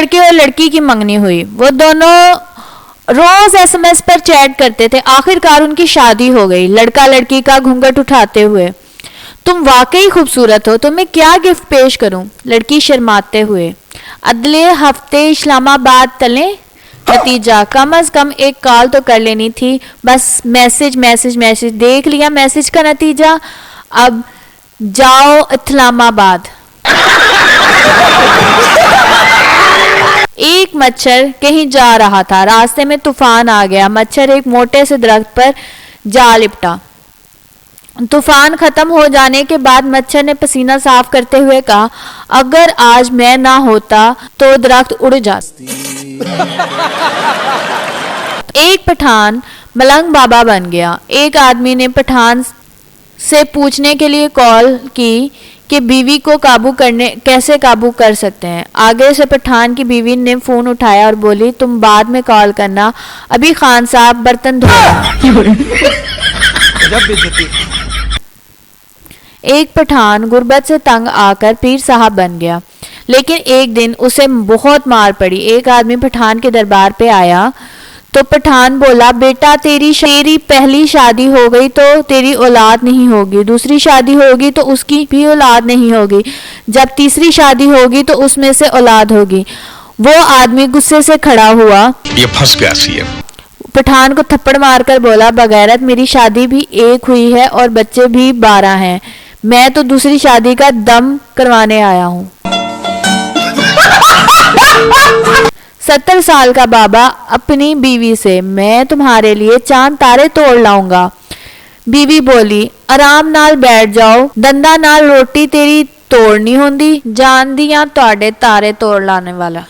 लड़के और लड़की की मंगनी हुई। वो दोनों रोज एसएमएस पर चैट करते थे। आखिरकार उनकी शादी हो गई। लड़का लड़की का घूंघट उठाते हुए, तुम वाकई खूबसूरत हो, तुम्हें क्या गिफ्ट पेश करूं? लड़की शर्माते हुए, अगले हफ्ते इस्लामाबाद चलें? नतीजा, कम अज कम एक कॉल तो कर लेनी थी। बस मैसेज मैसेज मैसेज। देख लिया मैसेज का नतीजा, अब जाओ इस्लामाबाद। एक मच्छर कहीं जा रहा था। रास्ते में तूफान आ गया। मच्छर एक मोटे से दरख्त पर जा लिपटा। तूफान खत्म हो जाने के बाद मच्छर ने पसीना साफ करते हुए कहा, अगर आज मैं ना होता तो दरख्त उड़ जाता। एक पठान मलंग बाबा बन गया। एक आदमी ने पठान से पूछने के लिए कॉल की कि बीवी को कैसे काबू कर सकते हैं। आगे से पठान की बीवी ने फोन उठाया और बोली, तुम बाद में कॉल करना, अभी खान साहब बर्तन धो रहे हैं। एक पठान गुर्बत से तंग आकर पीर साहब बन गया, लेकिन एक दिन उसे बहुत मार पड़ी। एक आदमी पठान के दरबार पे आया तो पठान बोला, बेटा तेरी पहली शादी हो गई तो तेरी औलाद नहीं होगी, दूसरी शादी होगी तो उसकी भी औलाद नहीं होगी, जब तीसरी शादी होगी तो उसमें से औलाद होगी। वो आदमी गुस्से से खड़ा हुआ, ये फंस गया सीएम। पठान को थप्पड़ मारकर बोला, बगैरत, मेरी शादी भी एक हुई है और बच्चे भी 12 हैं, मैं तो दूसरी शादी का दम करवाने आया हूँ। 70 साल का बाबा अपनी बीवी से, मैं तुम्हारे लिए चांद तारे तोड़ लाऊंगा। बीवी बोली, आराम नाल बैठ जाओ, दंदा नाल रोटी तेरी तोड़नी होंदी, जान दिया तोड़े तारे तोड़ लाने वाला।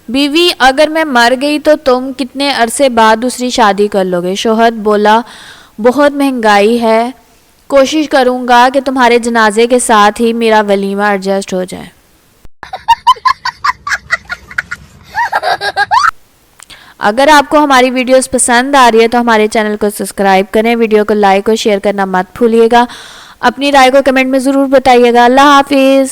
बीवी, अगर मैं मर गई तो तुम कितने अरसे बाद दूसरी शादी कर लोगे? शोहर बोला, बहुत महंगाई है, कोशिश करूंगा कि तुम्हारे जनाजे के साथ ही मेरा वलीमा एडजस्ट हो जाए। अगर आपको हमारी वीडियोस पसंद आ रही है तो हमारे चैनल को सब्सक्राइब करें, वीडियो को लाइक और शेयर करना मत भूलिएगा। अपनी राय को कमेंट में ज़रूर बताइएगा। अल्लाह हाफिज़।